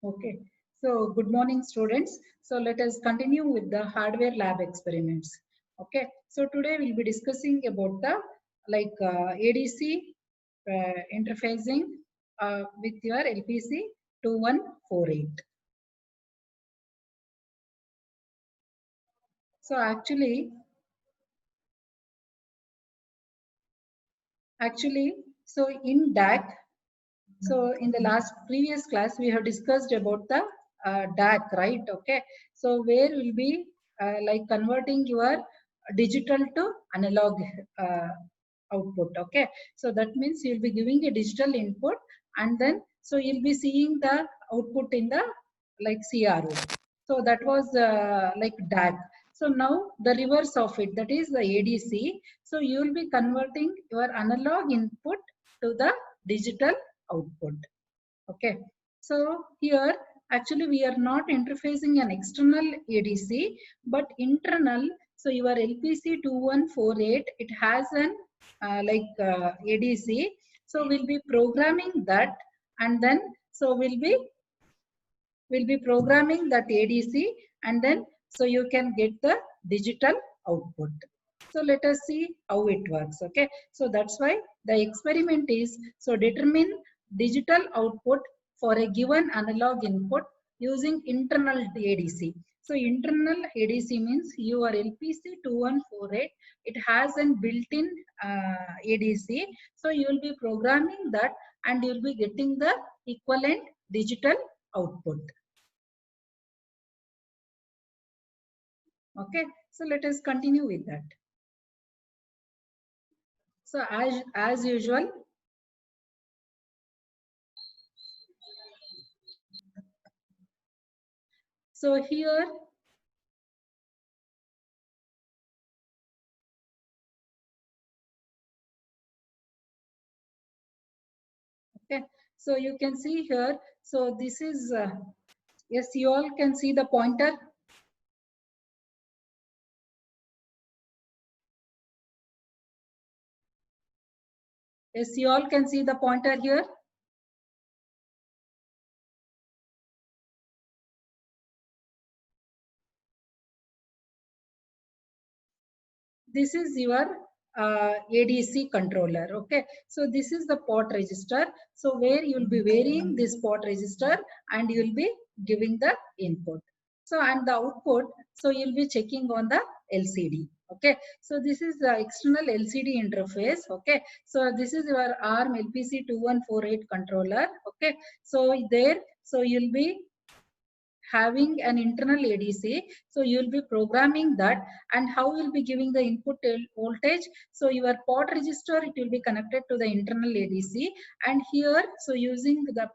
Okay, so good morning, students. So let us continue with the hardware lab experiments. Okay, so today we'll be discussing about the ADC interfacing with your LPC 2148. So actually, so in DAC, so in the previous class, we have discussed about the DAC, right? Okay. So where will be like converting your digital to analog uh, output. Okay. So that means you'll be giving a digital input and then so you'll be seeing the output in the like CRO. So that was like DAC. So now the reverse of it, that is the ADC. So you will be converting your analog input to the digital output. Okay, so here actually we are not interfacing an external ADC but internal. So your LPC 2148, it has an ADC. So we'll be programming that and then so we'll be programming that ADC and then so you can get the digital output. So let us see how it works. Okay, so that's why the experiment is so determine digital output for a given analog input using internal ADC. So internal ADC means your LPC 2148, it has a built-in ADC. So you will be programming that and you will be getting the equivalent digital output. Okay, so let us continue with that. So as usual, so here okay, so you can see here, so this is yes, you all can see the pointer. Yes, you all can see the pointer here. This is your ADC controller. Okay, so this is the port register. So where you will be varying this port register and you will be giving the input. So and the output, so you'll be checking on the LCD. Okay, so this is the external LCD interface. Okay, so this is your ARM LPC 2148 controller. Okay, so there, so you'll be having an internal ADC. So you will be programming that and how you'll be giving the input voltage. So your port register, it will be connected to the internal ADC and here, so using the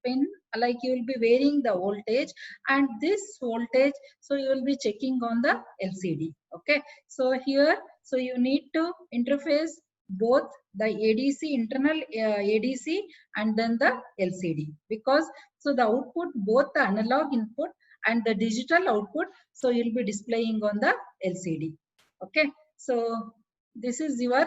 pin, like you will be varying the voltage and this voltage, so you will be checking on the LCD. Okay, so here, so you need to interface both the ADC internal ADC and then the LCD because so the output, both the analog input and the digital output, so you'll be displaying on the LCD. Okay, so this is your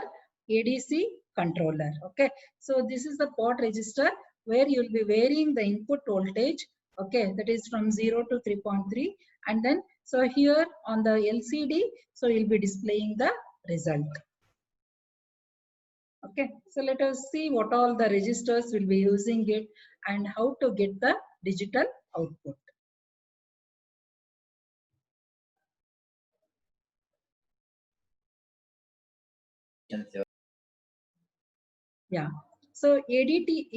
ADC controller. Okay, so this is the port register where you'll be varying the input voltage. Okay, that is from 0 to 3.3 and then so here on the LCD, so you'll be displaying the result. Okay, so let us see what all the registers will be using it and how to get the digital output. Yeah, so ADT,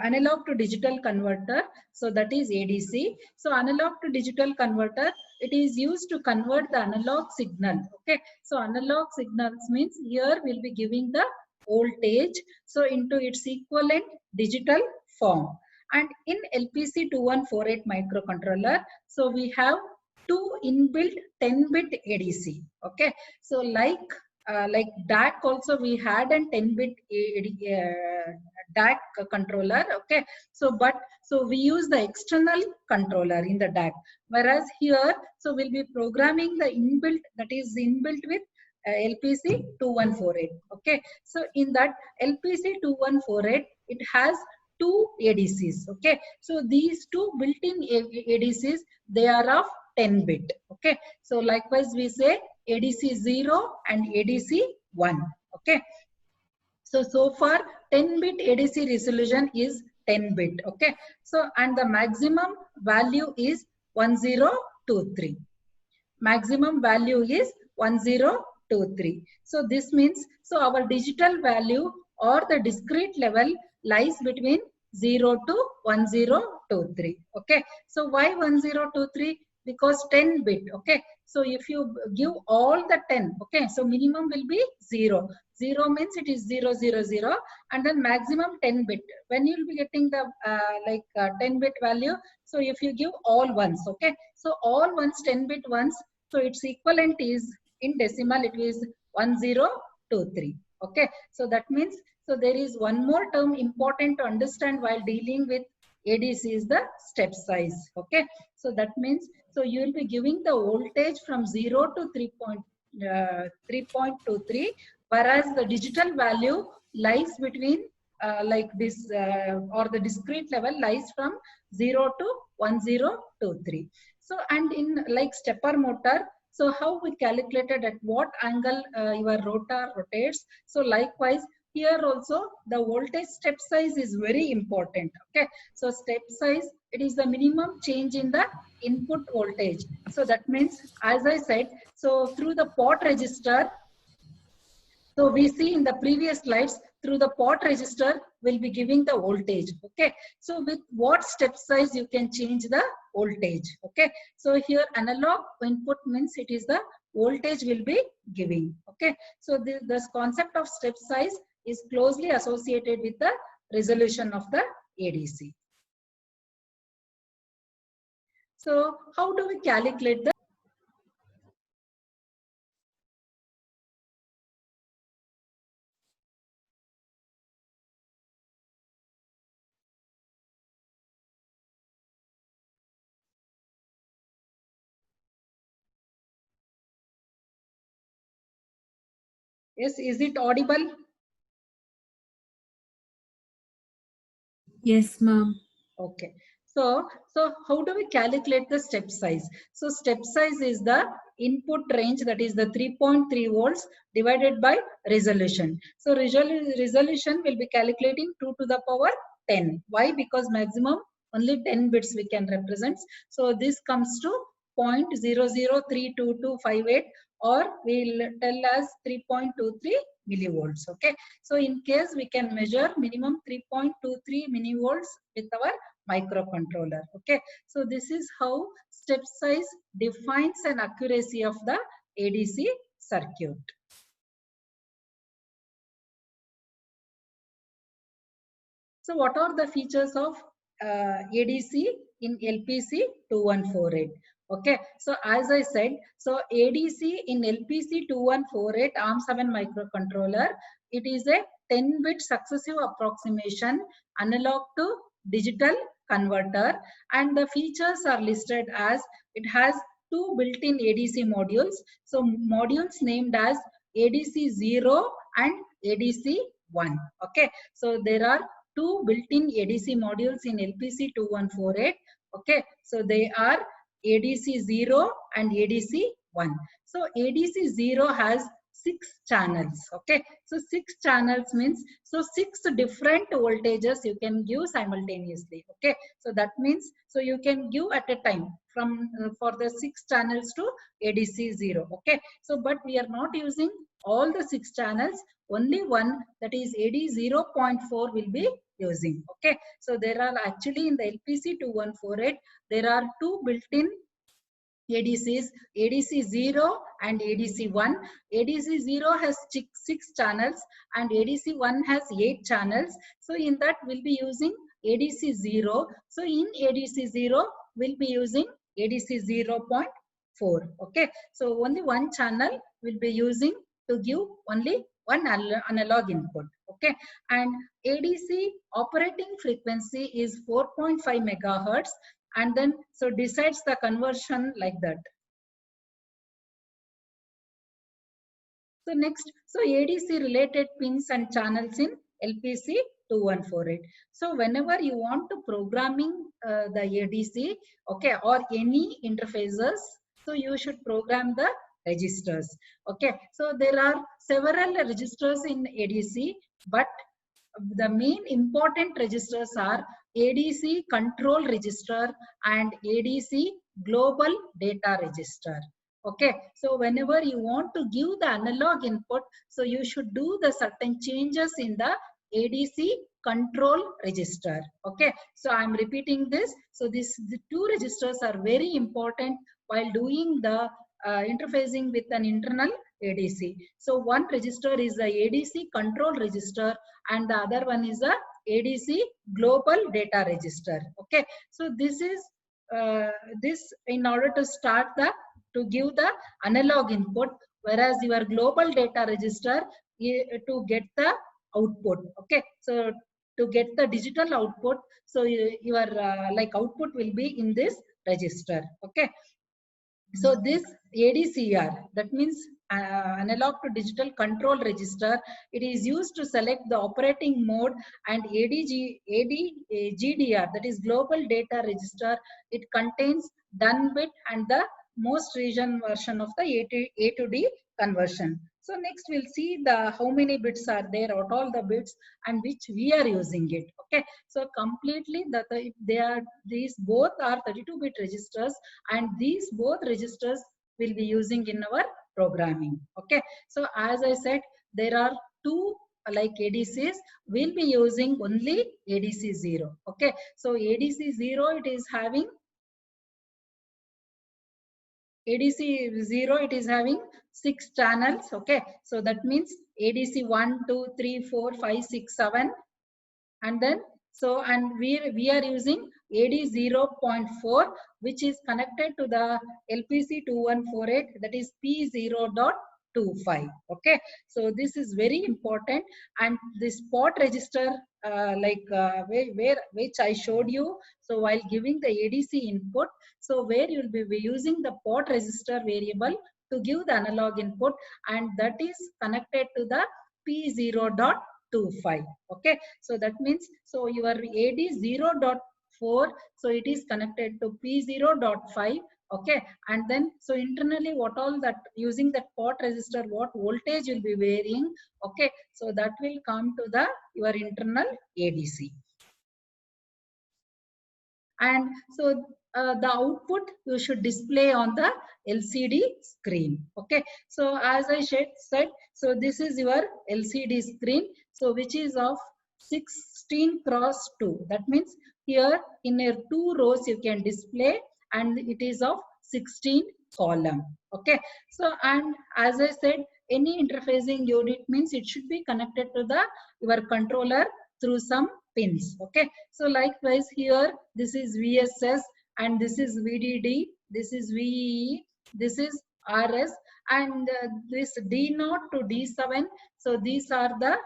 analog to digital converter, so that is ADC. So analog to digital converter, it is used to convert the analog signal. Okay, so analog signals means here we'll be giving the voltage, so into its equivalent digital form. And in LPC 2148 microcontroller, so we have two inbuilt 10-bit ADC. Okay, so like DAC also we had a 10-bit DAC controller. Okay, so but so we use the external controller in the DAC, whereas here so we'll be programming the inbuilt, that is inbuilt with LPC 2148. Okay, so in that LPC 2148 it has two ADCs. Okay, so these two built-in ADCs, they are of 10 bit. Okay, so likewise we say ADC 0 and ADC 1. Okay, so far 10 bit ADC resolution is 10 bit. Okay, so and the maximum value is 1023. Maximum value is 1023. So this means, so our digital value or the discrete level lies between 0 to 1023. Okay, so why 1023? Because 10 bit. Okay, so if you give all the 10, okay, so minimum will be 0. 0 means it is 000, and then maximum 10 bit. When you will be getting the 10 bit value, so if you give all ones, okay, so all ones 10 bit ones, so its equivalent is in decimal, it is 1023. Okay, so that means, so there is one more term important to understand while dealing with ADC is the step size. Okay, so that means, so you will be giving the voltage from 0 to 3.23, whereas the digital value lies between like this or the discrete level lies from 0 to 1023. So, and in like stepper motor, so how we calculated at what angle your rotor rotates. So likewise, here also the voltage step size is very important. Okay, so step size, it is the minimum change in the input voltage. So that means, as I said, so through the pot register, so we see in the previous slides, through the pot register will be giving the voltage. Okay, so with what step size you can change the voltage. Okay, so here analog input means it is the voltage will be giving. Okay, so this concept of step size is closely associated with the resolution of the ADC. So how do we calculate the yes, is it audible? Yes, ma'am. Okay. So how do we calculate the step size? So step size is the input range, that is the 3.3 volts divided by resolution. So resolution will be calculating 2 to the power 10. Why? Because maximum only 10 bits we can represent. So this comes to 0.00322258, or we'll tell as 3.23 millivolts. Okay, so in case we can measure minimum 3.23 millivolts with our microcontroller. Okay, so this is how step size defines an accuracy of the ADC circuit. So what are the features of ADC in LPC 2148? Okay, so as I said, so ADC in LPC 2148 ARM7 microcontroller, it is a 10-bit successive approximation analog to digital converter, and the features are listed as it has two built-in ADC modules. So modules named as ADC 0 and ADC 1. Okay, so there are two built-in ADC modules in LPC 2148. Okay, so they are ADC 0 and ADC 1. So ADC 0 has 6 channels. Okay, so 6 channels means, so 6 different voltages you can give simultaneously. Okay, so that means, so you can give at a time from for the 6 channels to ADC 0. Okay, so but we are not using all the 6 channels, only one, that is AD 0.4 will be using. Okay, so there are actually in the LPC 2148 there are two built-in ADCs, ADC 0 and ADC 1. ADC 0 has 6 channels and ADC 1 has 8 channels. So in that we'll be using ADC 0. So in ADC 0 we'll be using ADC 0.4. Okay, so only one channel will be using to give only one analog input. Okay, and ADC operating frequency is 4.5 megahertz, and then so decides the conversion like that. So next, so ADC related pins and channels in LPC 2148. So whenever you want to programming the ADC, okay, or any interfaces, so you should program the registers. Okay, so there are several registers in ADC, but the main important registers are ADC control register and ADC global data register. Okay, so whenever you want to give the analog input, so you should do the certain changes in the ADC control register. Okay, so I'm repeating this. So the two registers are very important while doing the interfacing with an internal ADC. So one register is the ADC control register and the other one is the ADC global data register. Okay, so this is this in order to start the to give the analog input, whereas your global data register to get the output. Okay, so to get the digital output, so your like output will be in this register. Okay, so this ADCR, that means analog to digital control register, it is used to select the operating mode, and ADGDR, that is global data register, it contains done bit and the most recent version of the A to D conversion. So next we'll see the how many bits are there, what all the bits and which we are using it. Okay, so completely they are, these both are 32-bit registers, and these both registers will be using in our programming. Okay, so as I said, there are two like ADCs, we'll be using only ADC 0. Okay, so ADC 0, it is having ADC 0, it is having 6 channels. Okay, so that means ADC 1, 2, 3, 4, 5, 6, 7, and then so, and we are using AD 0.4, which is connected to the LPC 2148, that is P0.25. Okay, so this is very important, and this port register which I showed you, so while giving the ADC input, so where you will be using the port register variable to give the analog input, and that is connected to the P0.25. Okay, so that means, so your AD 0.4, so it is connected to P0.5. Okay, and then so internally what all that using that port register, what voltage will be varying. Okay, so that will come to the your internal ADC. And so the output you should display on the LCD screen. Okay, so as I said, so this is your LCD screen, so which is of 16 cross 2. That means here in your 2 rows you can display, and it is of 16 column. Okay, so and as I said, any interfacing unit means it should be connected to the your controller through some pins. Okay, so likewise here this is VSS, and this is VDD, this is VEE, this is RS, and this D0 to D7. So these are the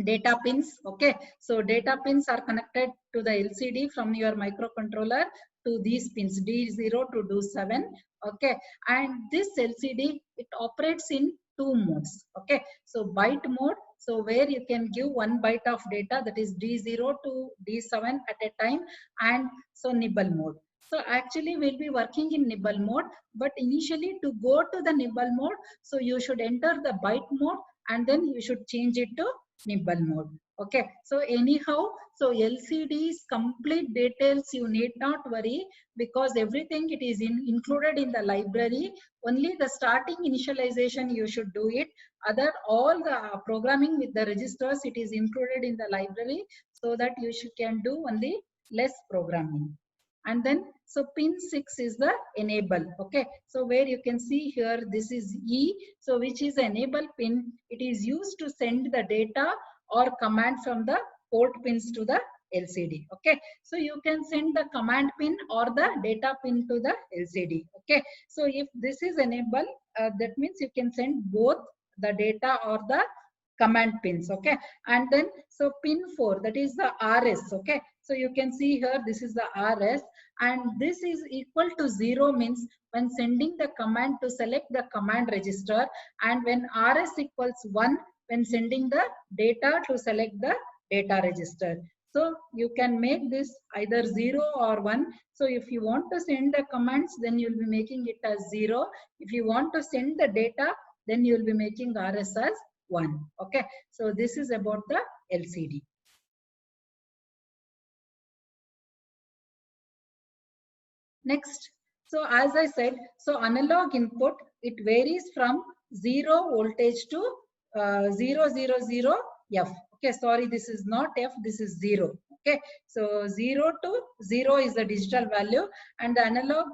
data pins. Okay, so data pins are connected to the LCD from your microcontroller to these pins D0 to D7. Okay, and this LCD, it operates in 2 modes. Okay, so byte mode, so where you can give 1 byte of data, that is D0 to D7 at a time, and so nibble mode. So actually we'll be working in nibble mode, but initially to go to the nibble mode, so you should enter the byte mode and then you should change it to nibble mode. Okay, so anyhow, so LCD's complete details you need not worry, because everything it is included in the library. Only the starting initialization you should do it. Other all the programming with the registers, it is included in the library, so that you can do only less programming. And then so pin 6 is the enable. Okay, so where you can see here, this is E, so which is enable pin. It is used to send the data or command from the port pins to the LCD. Okay, so you can send the command pin or the data pin to the LCD. Okay, so if this is enable, that means you can send both the data or the command pins. Okay, and then so pin 4, that is the RS. Okay, so you can see here, this is the RS, and this is equal to 0 means when sending the command to select the command register, and when RS equals 1 when sending the data to select the data register. So you can make this either 0 or 1. So if you want to send the commands, then you'll be making it as 0. If you want to send the data, then you'll be making RS as 1. Okay. So this is about the LCD. Next, so as I said, so analog input, it varies from 0 voltage to 000 F. Okay, sorry, this is not F, this is 0. Okay, so 0 to 0 is the digital value, and the analog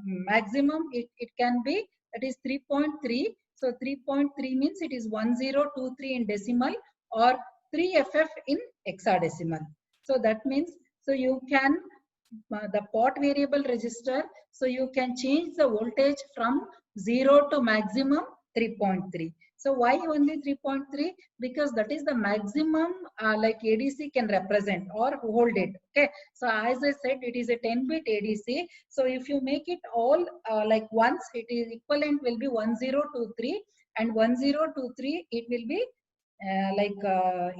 maximum, it can be, that is 3.3. So 3.3 means it is 1023 in decimal or 3FF in hexadecimal. So that means, so you can the pot variable register, so you can change the voltage from 0 to maximum 3.3. So why only 3.3? Because that is the maximum like ADC can represent or hold it. Okay. So as I said, it is a 10-bit ADC. So if you make it all like once, it is equivalent will be 1023, and 1023 it will be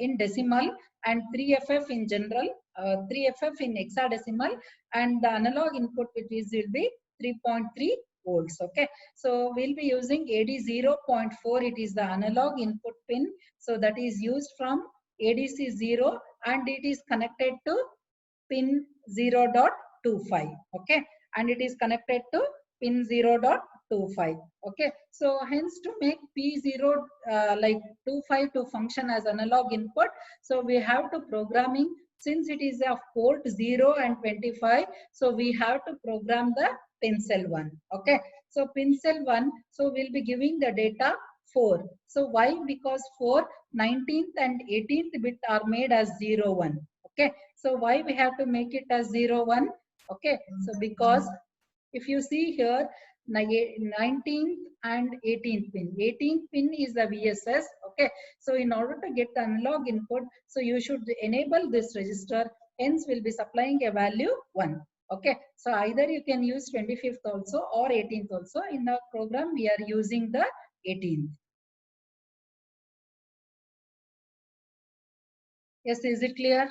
in decimal, and 3FF in general, 3FF in hexadecimal, and the analog input will be 3.3 volts. Okay, so we'll be using AD 0.4. It is the analog input pin. So that is used from ADC 0, and it is connected to pin 0.25. Okay, and it is connected to pin 0.25. Okay, so hence to make P0 25 to function as analog input, so we have to programming, since it is of port 0 and 25, so we have to program the pin cell 1. Okay, so pin cell 1, so we'll be giving the data 4. So why? Because 4, 19th and 18th bit are made as 0, 1. Okay, so why we have to make it as 0, 1? Okay, so because if you see here, 19th and 18th pin. 18th pin is the VSS. Okay, so in order to get the analog input, so you should enable this register. Hence, we'll be supplying a value 1. Okay, so either you can use 25th also or 18th also. In the program, we are using the 18th. Yes, is it clear?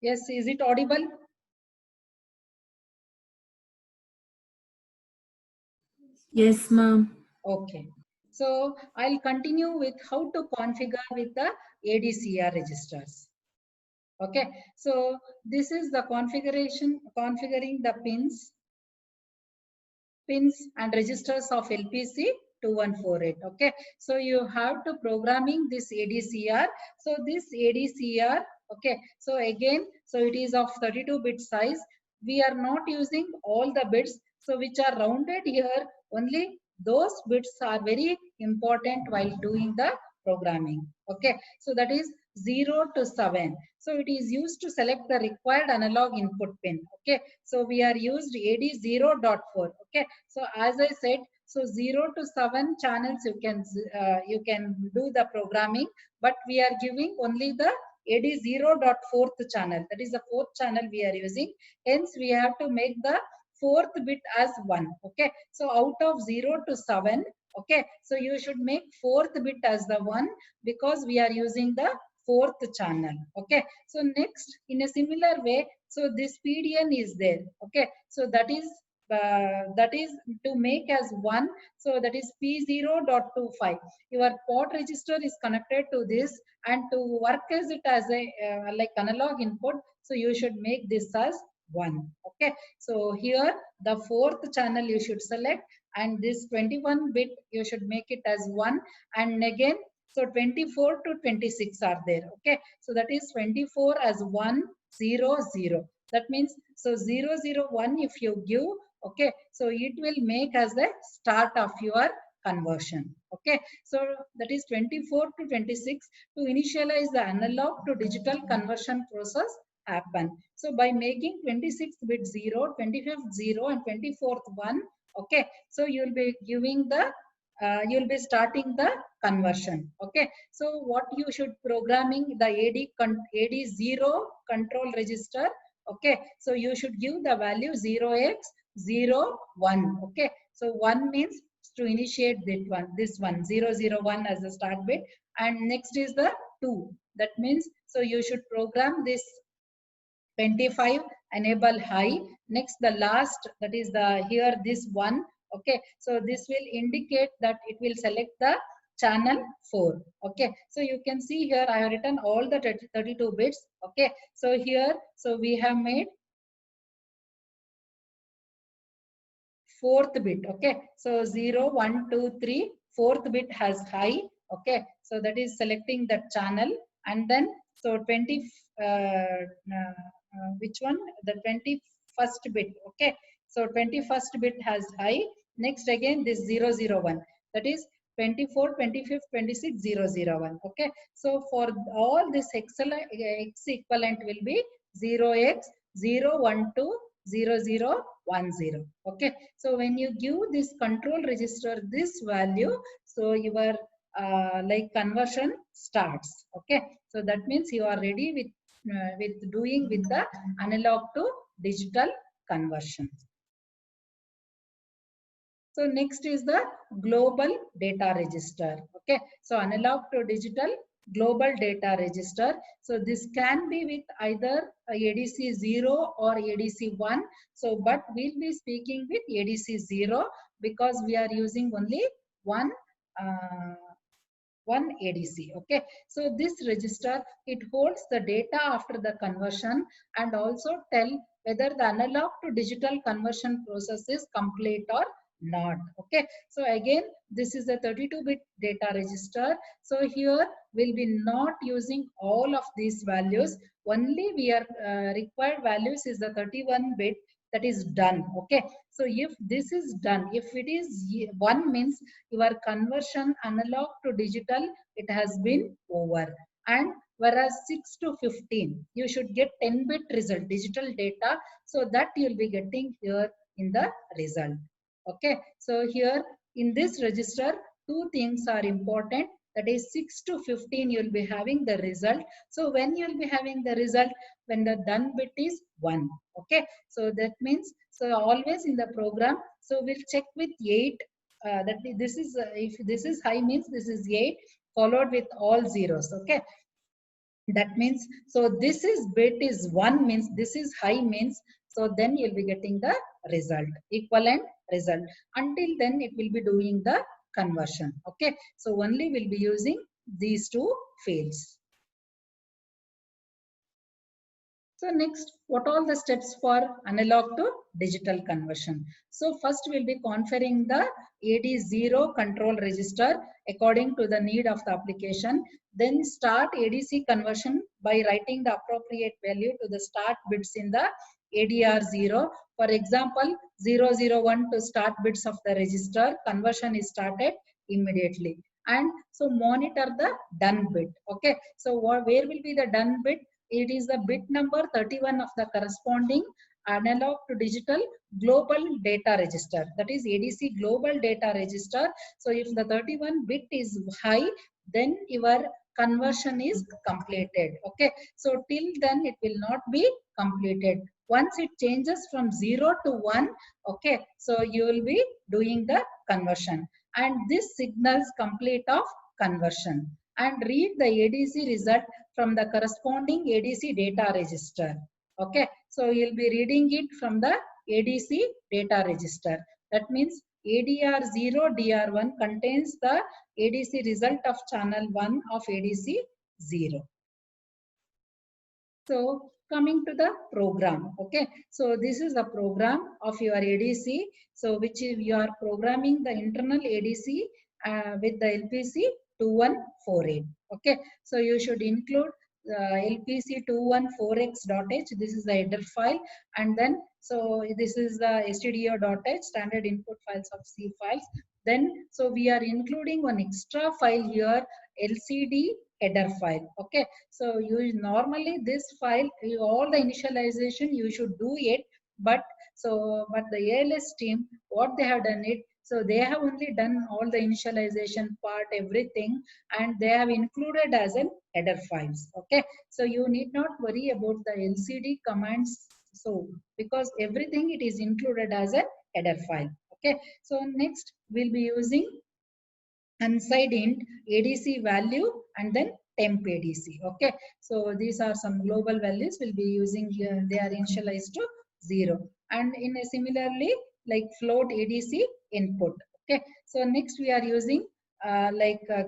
Yes, is it audible? Yes, ma'am. Okay. So I'll continue with how to configure with the ADCR registers. Okay. So this is the configuring the pins and registers of LPC 2148. Okay. So you have to programming this ADCR. So this ADCR, okay. So again, so it is of 32-bit size. We are not using all the bits. So which are rounded here, only those bits are very important while doing the programming. Okay. So that is 0 to 7. So it is used to select the required analog input pin. Okay. So we are used AD 0.4. Okay. So as I said, so 0 to 7 channels you can do the programming, but we are giving only the AD 0.4 channel. That is the 4th channel we are using. Hence we have to make the 4th bit as 1. Okay. So out of 0 to 7, okay. So you should make 4th bit as the 1, because we are using the 4th channel. Okay. So next, in a similar way, so this PDN is there. Okay. So that is to make as 1. So that is P0.25. Your port register is connected to this, and to work as it as a like analog input, so you should make this as 1. Okay. So here the 4th channel you should select, and this 21 bit you should make it as 1, and again, so 24 to 26 are there. Okay. So that is 24 as 1, 0, 0. That means, so 0, 0, 1, if you give, Okay, so it will make as the start of your conversion. Okay, so that is 24 to 26 to initialize the analog to digital conversion process happen. So by making 26th bit 0, 25th 0 and 24th 1, okay, so you will be giving the you will be starting the conversion. Okay, so what you should programming the AD0 control register. Okay, so you should give the value 0x01. Okay, so 1 means to initiate this one 001 as the start bit, and next is the 2. That means so you should program this 25 enable high. Next the last, that is the here this one. Okay, so this will indicate that it will select the channel 4. Okay, so you can see here I have written all the 32 bits. Okay, so here so we have made 4th bit. Okay, so 0 1 2 3, 4th bit has high. Okay, so that is selecting that channel, and then so 20 which one, the 21st bit. Okay, so 21st bit has high. Next again this 001, that is 24 25th 26 001. Okay, so for all this x equivalent will be 0x0120010. Okay, so when you give this control register this value, so your like conversion starts. Okay, so that means you are ready with doing with the analog to digital conversion. So next is the global data register. Okay, so analog to digital global data register. So this can be with either ADC 0 or ADC 1. So but we'll be speaking with ADC 0 because we are using only one ADC. Okay, so this register, it holds the data after the conversion and also tell whether the analog to digital conversion process is complete or not. Okay, so again this is a 32-bit data register. So here we'll be not using all of these values, only we are required values is the 31-bit, that is done. Okay, so if this is done, if it is 1 means your conversion analog to digital, it has been over. And whereas 6 to 15 you should get 10-bit result digital data, so that you'll be getting here in the result. Okay, so here in this register 2 things are important, that is 6 to 15 you'll be having the result. So when you'll be having the result, when the done bit is 1. Okay, so that means so always in the program, so we'll check with 8 that this is if this is high means this is 8 followed with all zeros. Okay, that means so this is bit is 1 means this is high means, so then you'll be getting the result, equivalent result. Until then it will be doing the conversion. Okay, so only we'll be using these 2 fields. So next, what all the steps for analog to digital conversion? So first we'll be configuring the AD0 control register according to the need of the application. Then start ADC conversion by writing the appropriate value to the start bits in the ADR0. For example, 001 to start bits of the register, conversion is started immediately. And so monitor the done bit. Okay, so where will be the done bit? It is the bit number 31 of the corresponding analog to digital global data register, that is ADC global data register. So if the 31 bit is high, then your conversion is completed. Okay, so till then it will not be completed. Once it changes from 0 to 1, okay, so you will be doing the conversion, and this signals complete of conversion. And read the ADC result from the corresponding ADC data register. Okay, so you'll be reading it from the ADC data register. That means ADR0 DR1 contains the ADC result of channel 1 of ADC 0. So coming to the program. Okay, so this is the program of your ADC. So which is you are programming the internal ADC with the LPC 2148. Okay, so you should include lpc214x.h. This is the header file, and then so this is the stdio.h, standard input files of C files. Then so we are including one extra file here, LCD header file. Okay, so you normally this file, all the initialization you should do it, but the ALS team, what they have done it, so they have only done all the initialization part, everything, and they have included as an header files. Okay, so you need not worry about the LCD commands, so because everything it is included as a header file. Okay, so next we'll be using inside int ADC value and then temp ADC. Okay, so these are some global values we'll be using here. They are initialized to 0, and in a similarly like float ADC input. Okay, so next we are using character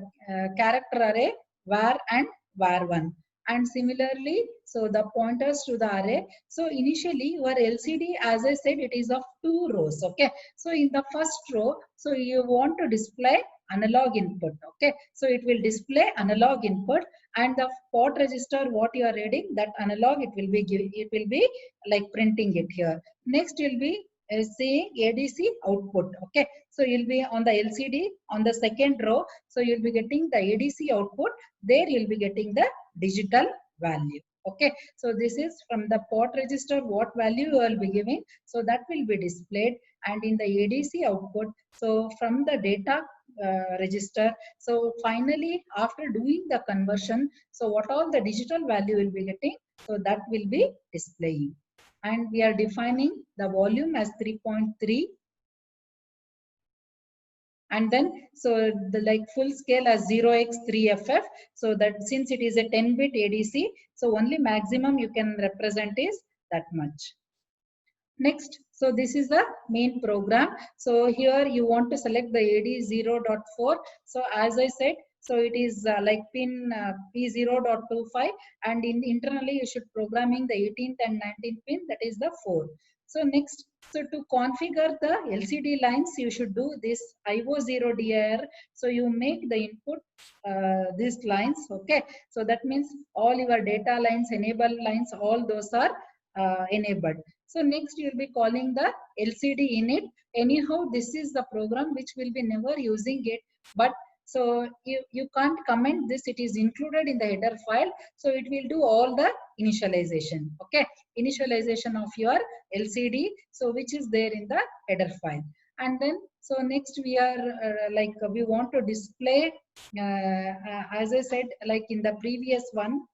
array var and var1, and similarly so the pointers to the array. So initially your LCD, as I said, it is of 2 rows. Okay, so in the first row, so you want to display analog input. Okay, so it will display analog input, and the port register what you are reading, that analog it will be like printing it here. Next you'll be saying ADC output. Okay, so you'll be on the LCD on the second row, so you'll be getting the ADC output, there you'll be getting the digital value. Okay, so this is from the port register what value you will be giving, so that will be displayed, and in the ADC output, so from the data register, so finally after doing the conversion, so what all the digital value will be getting, so that will be displaying, and we are defining the volume as 3.3, and then so the like full scale as 0x3ff, so that since it is a 10-bit ADC, so only maximum you can represent is that much. Next, so this is the main program. So here you want to select the AD0.4. So as I said, so it is like pin P0.25, and internally you should programming the 18th and 19th pin, that is the 4. So next, so to configure the LCD lines, you should do this IO0 dir. So you make the input these lines. Okay, so that means all your data lines, enable lines, all those are enabled. So next you will be calling the LCD init. Anyhow, this is the program which will be never using it, but so you can't comment this, it is included in the header file, so it will do all the initialization. Okay, initialization of your LCD, so which is there in the header file. And then so next we are we want to display as I said, like in the previous one,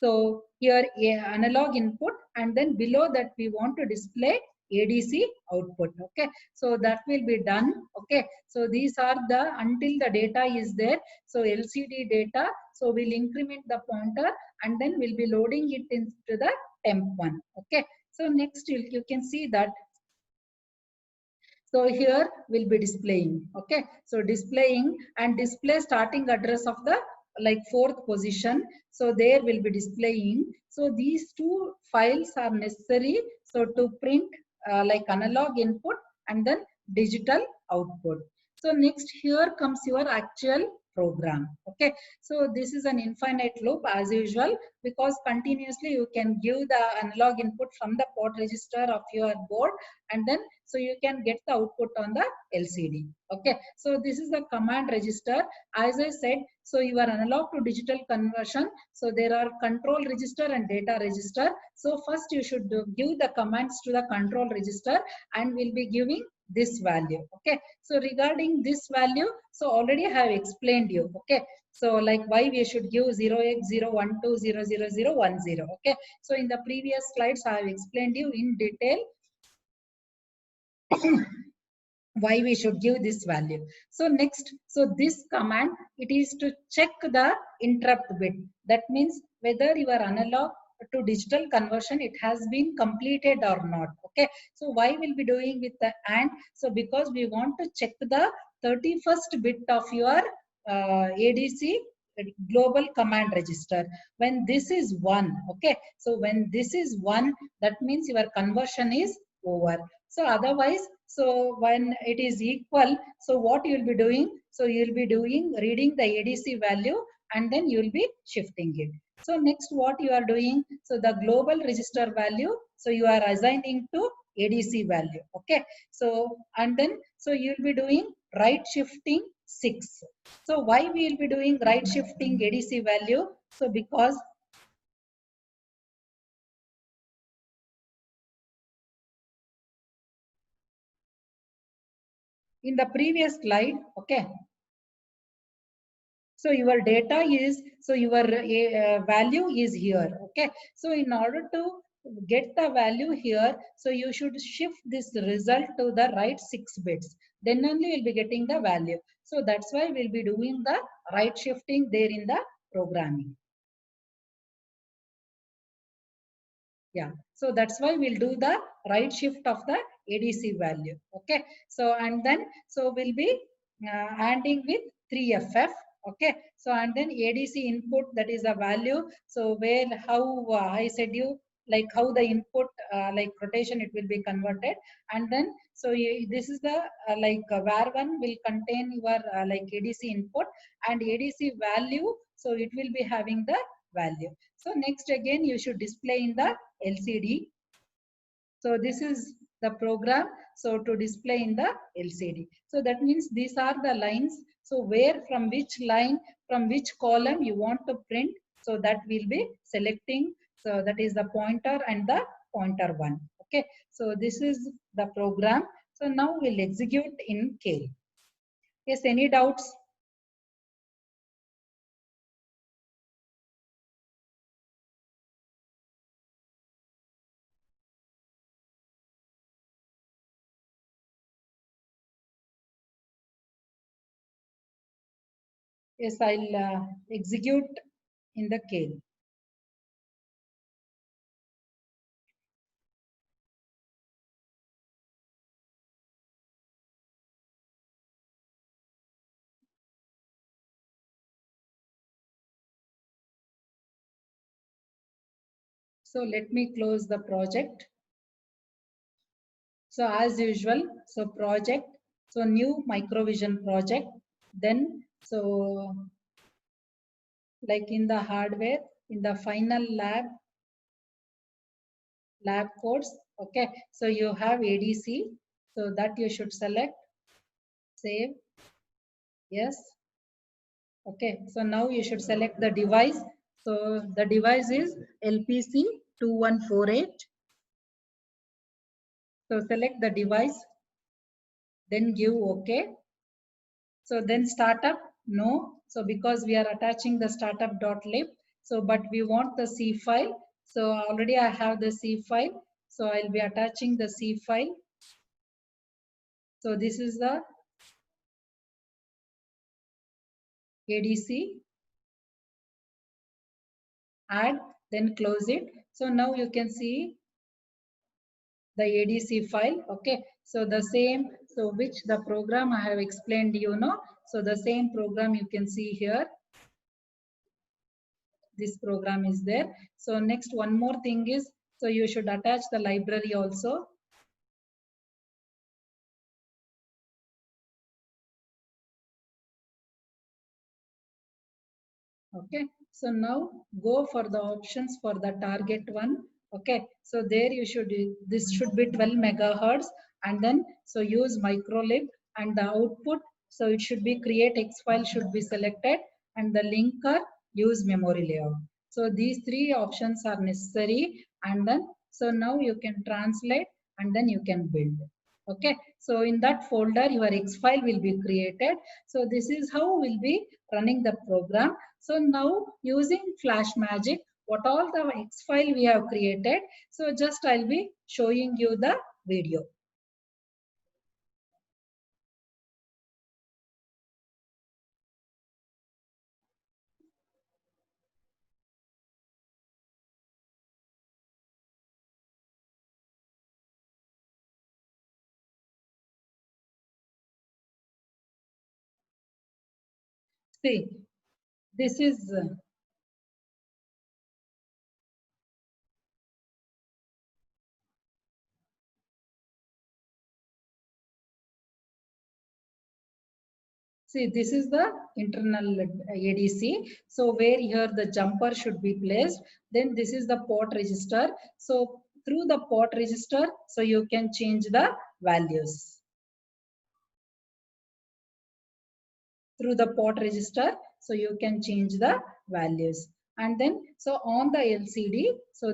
so here analog input, and then below that we want to display ADC output. Okay, so that will be done. Okay, so these are the until the data is there, so LCD data, so we'll increment the pointer and then we'll be loading it into the temp one. Okay, so next you can see that, so here we'll be displaying. Okay, so displaying and display starting address of the like 4th position, so there will be displaying. So these 2 files are necessary, so to print like analog input and then digital output. So next here comes your actual program. Okay, so this is an infinite loop as usual, because continuously you can give the analog input from the port register of your board, and then so you can get the output on the LCD. Okay, so this is the command register. As I said, so your analog to digital conversion, so there are control register and data register. So first you should give the commands to the control register, and we'll be giving this value. Okay, so regarding this value, so already I have explained you. Okay, so like why we should give 0x012000010. Okay, so in the previous slides I have explained you in detail why we should give this value. So next, so this command, it is to check the interrupt bit. That means whether your analog to digital conversion, it has been completed or not. Okay, so why we'll be doing with the AND? So because we want to check the 31st bit of your ADC global command register. When this is 1, okay, so when this is 1, that means your conversion is over. So otherwise, so when it is equal, so what you will be doing? So you will be doing reading the ADC value and then you will be shifting it. So next what you are doing, so the global register value, so you are assigning to ADC value. Okay, so and then so you will be doing right shifting 6. So why we will be doing right shifting ADC value? So because in the previous slide, okay, so your data is, so your value is here. Okay, so in order to get the value here, so you should shift this result to the right 6 bits, then only you'll be getting the value. So that's why we'll be doing the right shifting there in the programming. Yeah, so that's why we'll do the right shift of the ADC value. Okay, so and then so we'll be adding with 3FF. Okay, so and then ADC input, that is the value. So where how I said you like how the input like rotation it will be converted, and then so this is the where one will contain your like ADC input and ADC value. So it will be having the value. So next again you should display in the LCD. So this is the program. So to display in the LCD. So that means these are the lines. So where from which line, from which column you want to print. So that will be selecting. So that is the pointer and the pointer one. Okay. So this is the program. So now we'll execute in Kale. Yes, any doubts? Yes, I'll execute in the Kale. So let me close the project. So as usual, so project, so new microvision project, then so like in the hardware, in the final lab codes, okay. So you have ADC, so that you should select, save, yes. Okay, so now you should select the device. So the device is LPC 2148. So select the device, then give OK. So then startup, no. So because we are attaching the startup.lib, so but we want the C file. So already I have the C file. So I'll be attaching the C file. So this is the ADC. Add, then close it. So now you can see the ADC file. Okay. So the same, so which the program I have explained, you know. So the same program you can see here. This program is there. So next one more thing is, so you should attach the library also. Okay, so now go for the options for the target one. Okay, so there you should, this should be 12 megahertz, and then so use microlib, and the output, so it should be create X file should be selected, and the linker use memory layout. So these three options are necessary, and then so now you can translate and then you can build. Okay, so in that folder your X file will be created. So this is how we'll be running the program. So now using Flash Magic, what all the X file we have created. So just I'll be showing you the video. See, this is See, this is the internal ADC. So where here the jumper should be placed, then this is the port register. So through the port register, so you can change the values. Through the port register, so you can change the values. And then, so on the LCD, so